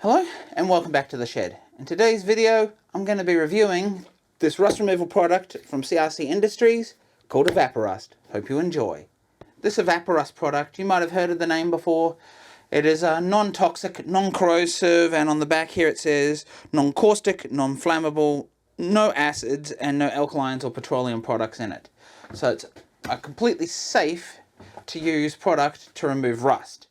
Hello and welcome back to the shed. In today's video I'm going to be reviewing this rust removal product from CRC Industries called Evapo-Rust. Hope you enjoy. This Evapo-Rust product, you might have heard of the name before. It is a non-toxic, non-corrosive, and on the back here it says non-caustic, non-flammable, no acids and no alkalines or petroleum products in it. So it's a completely safe to use product to remove rust.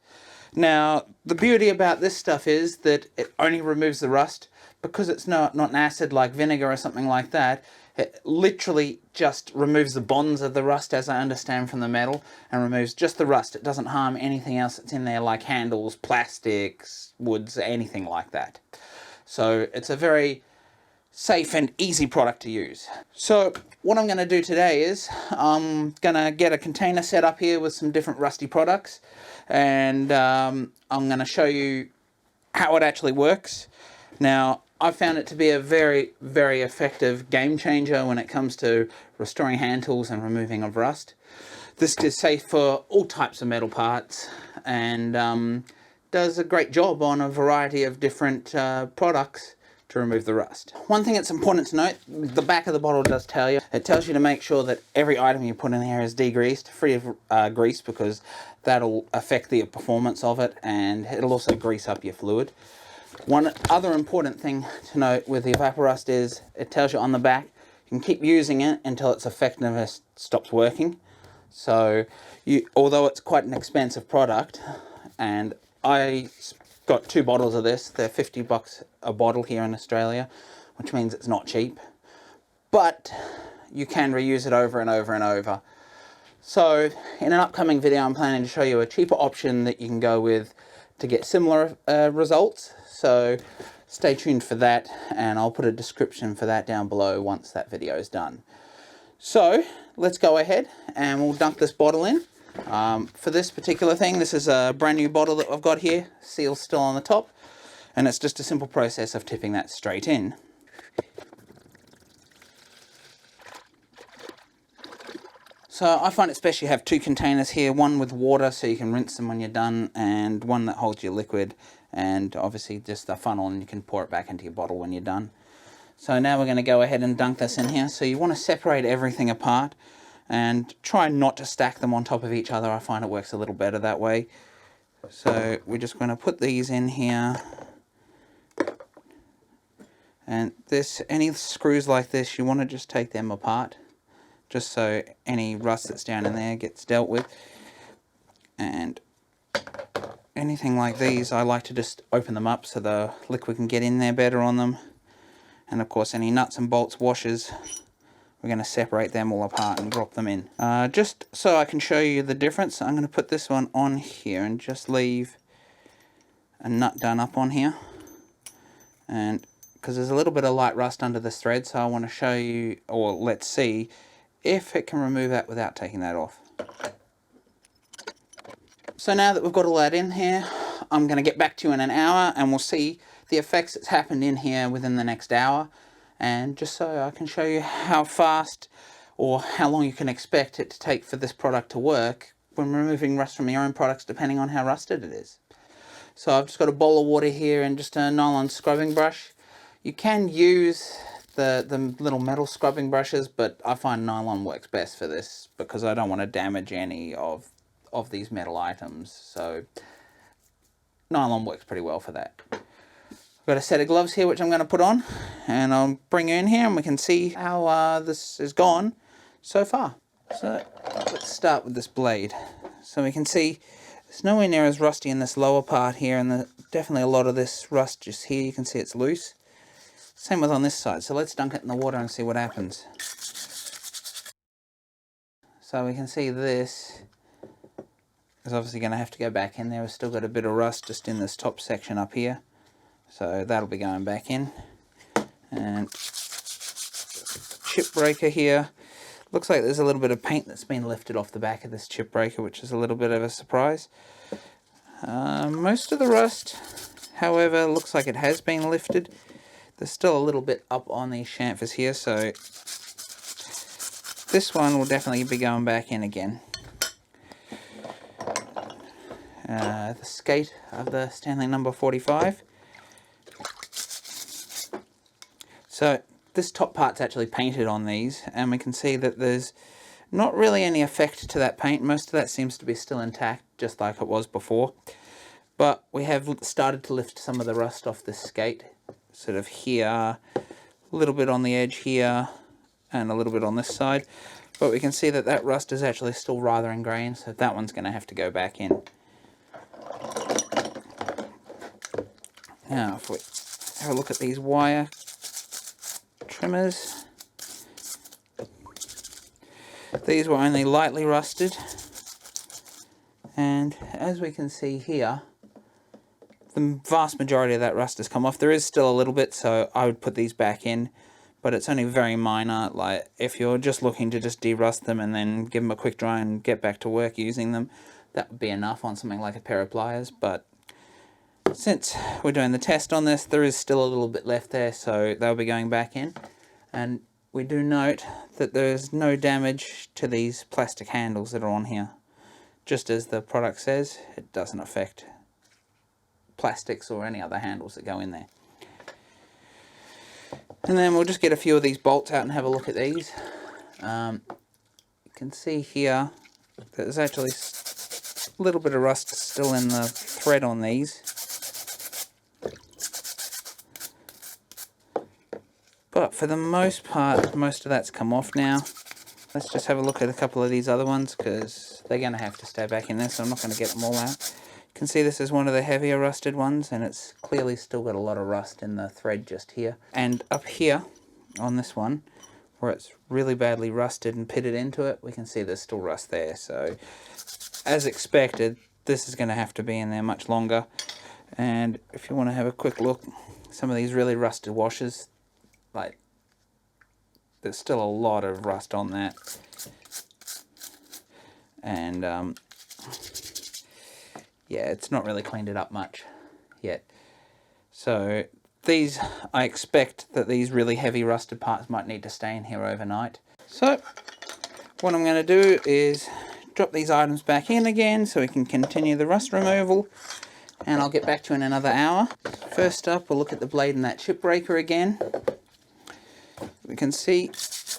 Now, the beauty about this stuff is that it only removes the rust. Because it's not an acid like vinegar or something like that, it literally just removes the bonds of the rust, as I understand from the metal, and removes just the rust. It doesn't harm anything else that's in there, like handles, plastics, woods, anything like that. So it's a very safe and easy product to use. So what I'm going to do today is I'm going to get a container set up here with some different rusty products, and I'm going to show you how it actually works. Now, I've found it to be a very, very effective game changer when it comes to restoring hand tools and removing of rust. This is safe for all types of metal parts and does a great job on a variety of different products to remove the rust. One thing that's important to note, the back of the bottle does tell you. It tells you to make sure that every item you put in here is degreased, free of grease, because that'll affect the performance of it, and it'll also grease up your fluid. One other important thing to note with the Evapo-Rust is it tells you on the back you can keep using it until its effectiveness stops working. So although it's quite an expensive product, and I got 2 bottles of this, they're $50 a bottle here in Australia, which means it's not cheap, but you can reuse it over and over and over. So in an upcoming video I'm planning to show you a cheaper option that you can go with to get similar results. So stay tuned for that, and I'll put a description for that down below once that video is done. So let's go ahead and we'll dunk this bottle in. For this particular thing, this is a brand new bottle that I've got here, seal's still on the top, and it's just a simple process of tipping that straight in. So I find it best you have 2 containers here, one with water so you can rinse them when you're done, and one that holds your liquid, and obviously just a funnel, and you can pour it back into your bottle when you're done. So now we're going to go ahead and dunk this in here. So you want to separate everything apart and try not to stack them on top of each other. I find it works a little better that way. So we're just going to put these in here. And any screws like this, you want to just take them apart, just so any rust that's down in there gets dealt with. And anything like these, I like to just open them up so the liquid can get in there better on them. And of course any nuts and bolts, washers, we're going to separate them all apart and drop them in. Just so I can show you the difference, I'm going to put this one on here and just leave a nut done up on here. And because there's a little bit of light rust under this thread, so I want to show you, or let's see, if it can remove that without taking that off. So now that we've got all that in here, I'm going to get back to you in an hour and we'll see the effects that's happened in here within the next hour. And just so I can show you how fast or how long you can expect it to take for this product to work when removing rust from your own products, depending on how rusted it is. So I've just got a bowl of water here and just a nylon scrubbing brush. You can use the little metal scrubbing brushes, but I find nylon works best for this because I don't want to damage any of these metal items. So nylon works pretty well for that. I've got a set of gloves here which I'm going to put on, and I'll bring you in here and we can see how this has gone so far. So let's start with this blade. So we can see it's nowhere near as rusty in this lower part here, and definitely a lot of this rust just here, you can see it's loose. Same with on this side. So let's dunk it in the water and see what happens. So we can see this is obviously going to have to go back in there. We've still got a bit of rust just in this top section up here. So that'll be going back in. And chip breaker here. Looks like there's a little bit of paint that's been lifted off the back of this chip breaker, which is a little bit of a surprise. Most of the rust, however, looks like it has been lifted. There's still a little bit up on these chamfers here, so this one will definitely be going back in again. The skate of the Stanley number 45. So this top part's actually painted on these, and we can see that there's not really any effect to that paint. Most of that seems to be still intact, just like it was before. But we have started to lift some of the rust off this skate, sort of here, a little bit on the edge here, and a little bit on this side. But we can see that that rust is actually still rather ingrained, so that one's going to have to go back in. Now, if we have a look at these wire trimmers, these were only lightly rusted, and as we can see here, the vast majority of that rust has come off. There is still a little bit, so I would put these back in, but it's only very minor. Like, if you're just looking to just de-rust them and then give them a quick dry and get back to work using them, that would be enough on something like a pair of pliers. But since we're doing the test on this, there is still a little bit left there, so they'll be going back in. And we do note that there's no damage to these plastic handles that are on here. Just as the product says, it doesn't affect plastics or any other handles that go in there. And then we'll just get a few of these bolts out and have a look at these. You can see here that there's actually a little bit of rust still in the thread on these. But for the most part, most of that's come off now. Let's just have a look at a couple of these other ones, because they're going to have to stay back in there, so I'm not going to get them all out. You can see this is one of the heavier rusted ones, and it's clearly still got a lot of rust in the thread just here. And up here, on this one, where it's really badly rusted and pitted into it, we can see there's still rust there. So, as expected, this is going to have to be in there much longer. And if you want to have a quick look, some of these really rusted washers, like, there's still a lot of rust on that. And, yeah, it's not really cleaned it up much yet. So these, I expect that these really heavy rusted parts might need to stay in here overnight. So what I'm going to do is drop these items back in again so we can continue the rust removal, and I'll get back to you in another hour. First up, we'll look at the blade and that chip breaker again. We can see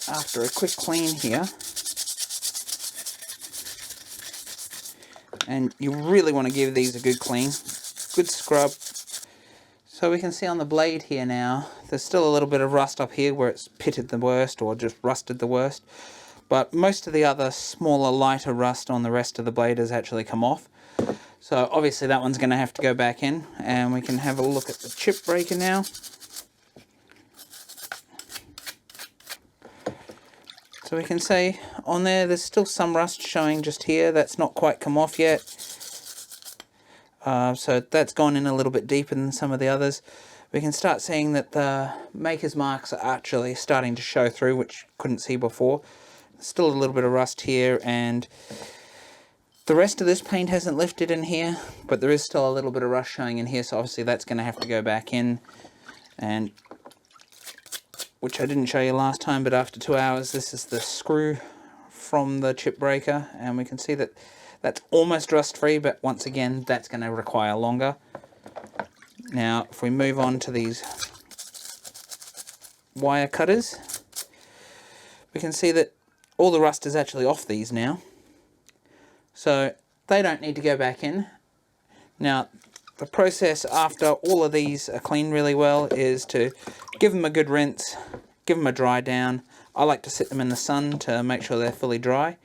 after a quick clean here, and you really want to give these a good clean, good scrub. So we can see on the blade here now, there's still a little bit of rust up here where it's pitted the worst or just rusted the worst. But most of the other smaller, lighter rust on the rest of the blade has actually come off. So obviously that one's going to have to go back in, and we can have a look at the chip breaker now. So we can see on there's still some rust showing just here. That's not quite come off yet. So that's gone in a little bit deeper than some of the others. We can start seeing that the maker's marks are actually starting to show through, which couldn't see before. Still a little bit of rust here, and the rest of this paint hasn't lifted in here, but there is still a little bit of rust showing in here, so obviously that's going to have to go back in. And which I didn't show you last time, but after 2 hours, this is the screw from the chip breaker, and we can see that that's almost rust free, but once again, that's going to require longer. Now, if we move on to these wire cutters, we can see that all the rust is actually off these now, so they don't need to go back in. Now, the process after all of these are cleaned really well is to give them a good rinse, give them a dry down. I like to sit them in the sun to make sure they're fully dry,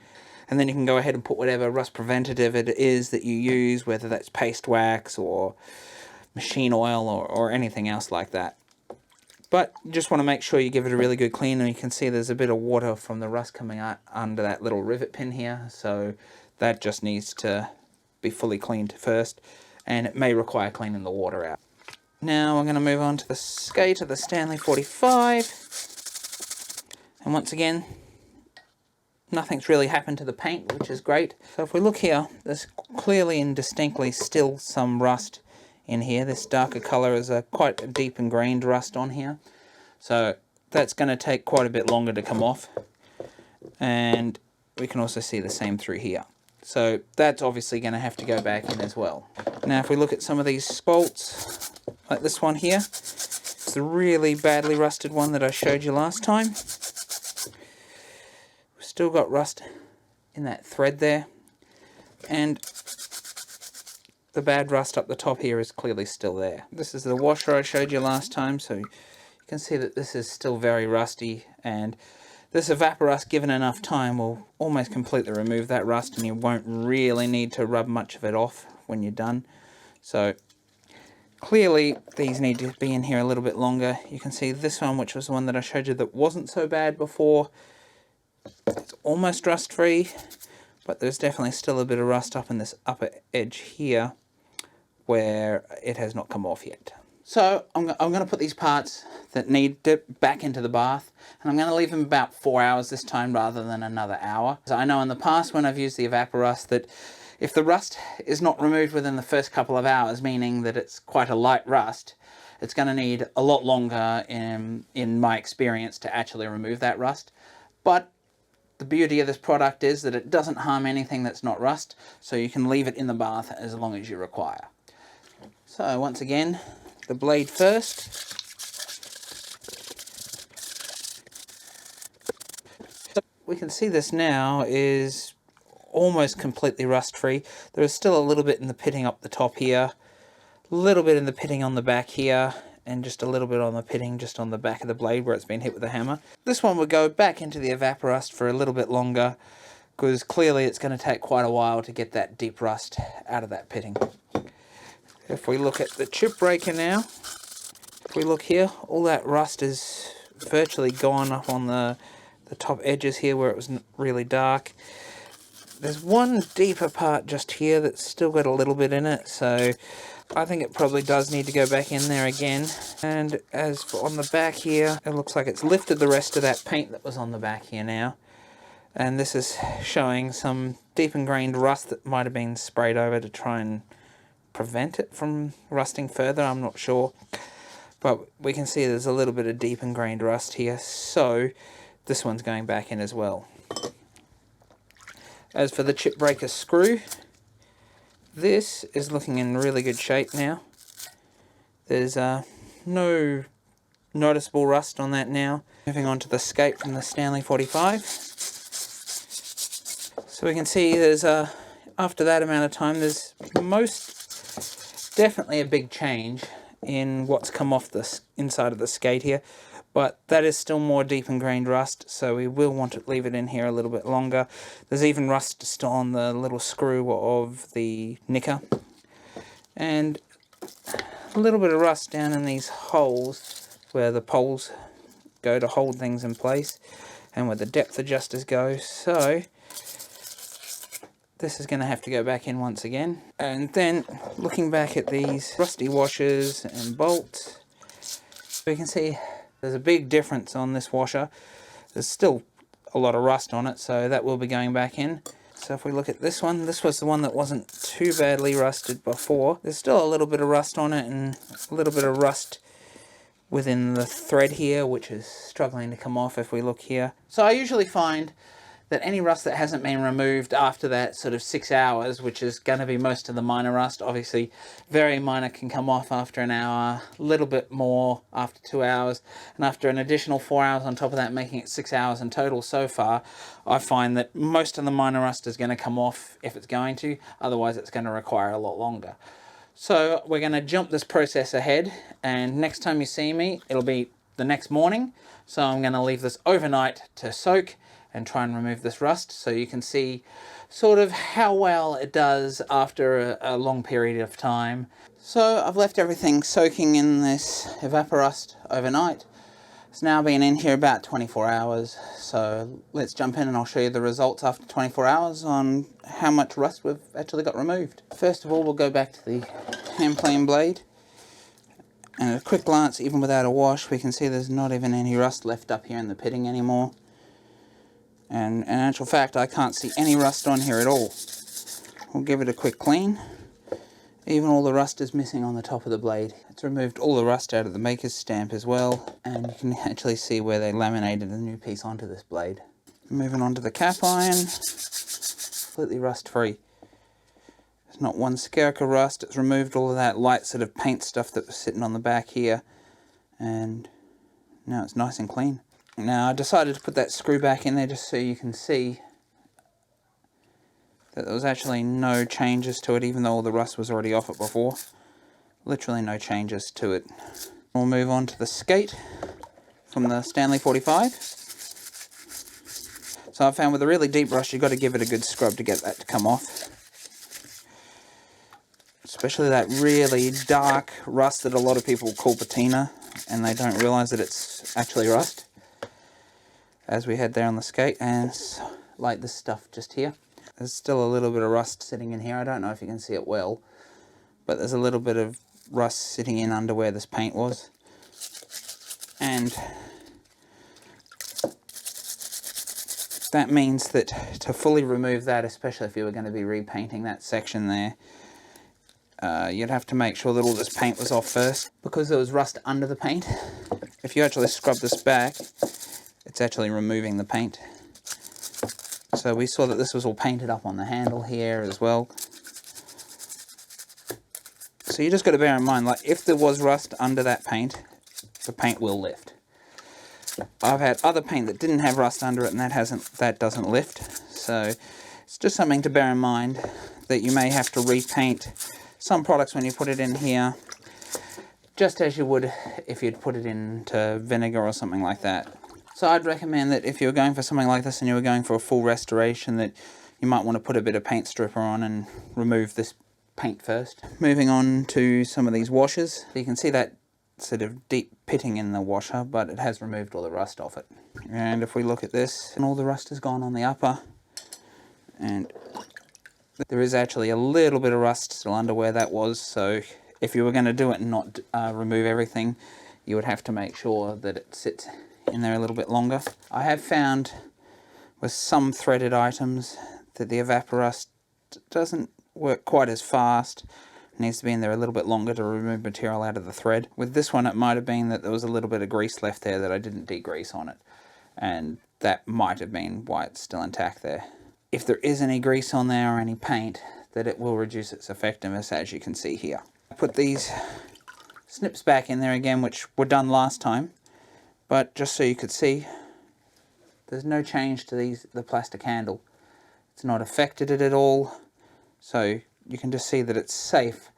and then you can go ahead and put whatever rust preventative it is that you use, whether that's paste wax or machine oil or anything else like that. But you just want to make sure you give it a really good clean, and you can see there's a bit of water from the rust coming out under that little rivet pin here, so that just needs to be fully cleaned first, and it may require cleaning the water out. Now I'm going to move on to the skate of the Stanley 45, and once again, nothing's really happened to the paint, which is great. So if we look here, there's clearly and distinctly still some rust in here. This darker colour is quite a deep ingrained rust on here, so that's going to take quite a bit longer to come off, and we can also see the same through here. So that's obviously going to have to go back in as well. Now if we look at some of these bolts, like this one here, the really badly rusted one that I showed you last time. We've still got rust in that thread there, and the bad rust up the top here is clearly still there. This is the washer I showed you last time, so you can see that this is still very rusty, and this Evapo-Rust, given enough time, will almost completely remove that rust, and you won't really need to rub much of it off when you're done. So clearly these need to be in here a little bit longer. You can see this one, which was the one that I showed you that wasn't so bad before, it's almost rust free, but there's definitely still a bit of rust up in this upper edge here where it has not come off yet. So I'm going to put these parts that need dip back into the bath, and I'm going to leave them about 4 hours this time rather than another hour. So I know in the past when I've used the Evapo-Rust that if the rust is not removed within the first couple of hours, meaning that it's quite a light rust, it's going to need a lot longer in my experience to actually remove that rust. But the beauty of this product is that it doesn't harm anything that's not rust, so you can leave it in the bath as long as you require. So once again, the blade first. We can see this now is almost completely rust free. There is still a little bit in the pitting up the top here, a little bit in the pitting on the back here, and just a little bit on the pitting just on the back of the blade where it's been hit with a hammer. This one would go back into the Evapo-Rust for a little bit longer, because clearly it's going to take quite a while to get that deep rust out of that pitting. If we look at the chip breaker now, if we look here, all that rust is virtually gone up on the top edges here where it was really dark. There's one deeper part just here that's still got a little bit in it, so I think it probably does need to go back in there again. And as for on the back here, it looks like it's lifted the rest of that paint that was on the back here now. And this is showing some deep ingrained rust that might have been sprayed over to try and prevent it from rusting further, I'm not sure. But we can see there's a little bit of deep ingrained rust here, so this one's going back in as well. As for the chip breaker screw, this is looking in really good shape now. There's no noticeable rust on that now. Moving on to the skate from the Stanley 45. So we can see there's after that amount of time, there's definitely a big change in what's come off the inside of the skate here, but that is still more deep ingrained rust, so we will want to leave it in here a little bit longer. There's even rust still on the little screw of the nicker, and a little bit of rust down in these holes where the poles go to hold things in place and where the depth adjusters go. So this is going to have to go back in once again. And then looking back at these rusty washers and bolts, we can see there's a big difference on this washer. There's still a lot of rust on it, so that will be going back in. So if we look at this one, this was the one that wasn't too badly rusted before. There's still a little bit of rust on it and a little bit of rust within the thread here, which is struggling to come off if we look here. So I usually find that any rust that hasn't been removed after that sort of 6 hours, which is going to be most of the minor rust, obviously very minor can come off after an hour, a little bit more after 2 hours, and after an additional 4 hours on top of that, making it 6 hours in total so far, I find that most of the minor rust is going to come off if it's going to, otherwise it's going to require a lot longer. So we're going to jump this process ahead, and next time you see me, it'll be the next morning. So I'm going to leave this overnight to soak and try and remove this rust, so you can see sort of how well it does after a long period of time. So I've left everything soaking in this Evapo-Rust overnight. It's now been in here about 24 hours, so let's jump in and I'll show you the results after 24 hours on how much rust we've actually got removed. First of all, we'll go back to the hand plane blade, and at a quick glance, even without a wash, we can see there's not even any rust left up here in the pitting anymore. And in actual fact, I can't see any rust on here at all. We'll give it a quick clean. Even all the rust is missing on the top of the blade. It's removed all the rust out of the maker's stamp as well, and you can actually see where they laminated a new piece onto this blade. Moving on to the cap iron, completely rust free. There's not one skerrick of rust. It's removed all of that light sort of paint stuff that was sitting on the back here, and now it's nice and clean. Now I decided to put that screw back in there just so you can see that there was actually no changes to it, even though all the rust was already off it before. Literally no changes to it. We'll move on to the skate from the Stanley 45. So I found with a really deep rust, you've got to give it a good scrub to get that to come off. Especially that really dark rust that a lot of people call patina, and they don't realise that it's actually rust, as we had there on the skate. And like this stuff just here, there's still a little bit of rust sitting in here. I don't know if you can see it well, but there's a little bit of rust sitting in under where this paint was. And that means that to fully remove that, especially if you were going to be repainting that section there, you'd have to make sure that all this paint was off first, because there was rust under the paint. If you actually scrub this back, it's actually removing the paint. So we saw that this was all painted up on the handle here as well. So you just got to bear in mind, like, if there was rust under that paint, the paint will lift. I've had other paint that didn't have rust under it, and that doesn't lift. So it's just something to bear in mind, that you may have to repaint some products when you put it in here, just as you would if you'd put it into vinegar or something like that. So I'd recommend that if you're going for something like this and you were going for a full restoration, that you might want to put a bit of paint stripper on and remove this paint first. Moving on to some of these washers. You can see that sort of deep pitting in the washer, but it has removed all the rust off it. And if we look at this, and all the rust is gone on the upper, and there is actually a little bit of rust still under where that was. So if you were going to do it and not remove everything, you would have to make sure that it sits in there a little bit longer. I have found with some threaded items that the Evapo-Rust doesn't work quite as fast. It needs to be in there a little bit longer to remove material out of the thread. With this one, it might have been that there was a little bit of grease left there that I didn't degrease on it, and that might have been why it's still intact there. If there is any grease on there or any paint, that it will reduce its effectiveness, as you can see here. I put these snips back in there again, which were done last time, but just so you could see, there's no change to the plastic handle. It's not affected it at all, so you can just see that it's safe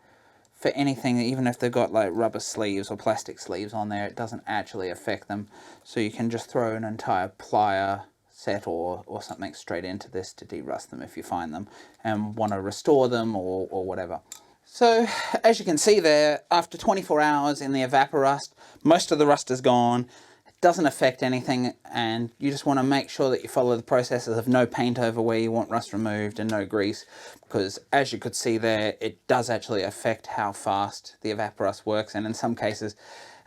for anything. Even if they've got like rubber sleeves or plastic sleeves on there, it doesn't actually affect them. So you can just throw an entire plier set or something straight into this to de-rust them if you find them and want to restore them or whatever. So as you can see there, after 24 hours in the Evapo-Rust, most of the rust is gone. It doesn't affect anything, and you just want to make sure that you follow the processes of no paint over where you want rust removed and no grease, because as you could see there, it does actually affect how fast the Evapo-Rust works, and in some cases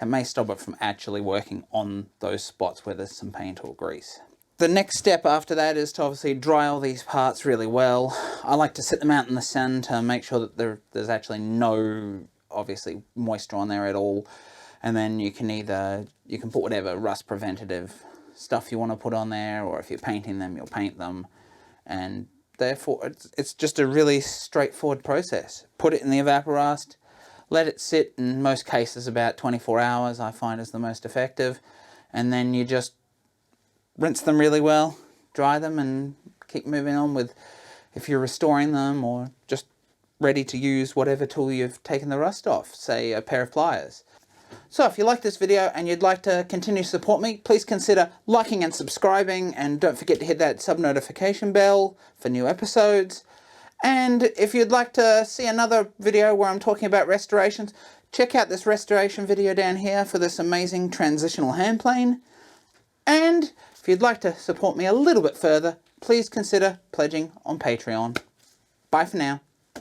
it may stop it from actually working on those spots where there's some paint or grease. The next step after that is to obviously dry all these parts really well. I like to sit them out in the sun to make sure that there's actually no, obviously, moisture on there at all. And then you can put whatever rust preventative stuff you want to put on there, or if you're painting them, you'll paint them. And therefore, it's just a really straightforward process. Put it in the Evapo-Rust, let it sit, in most cases about 24 hours, I find is the most effective. And then you just rinse them really well, dry them, and keep moving on with, if you're restoring them or just ready to use whatever tool you've taken the rust off, say a pair of pliers. So if you like this video and you'd like to continue to support me, please consider liking and subscribing, and don't forget to hit that sub notification bell for new episodes. And if you'd like to see another video where I'm talking about restorations, check out this restoration video down here for this amazing transitional hand plane. And if you'd like to support me a little bit further, please consider pledging on Patreon. Bye for now.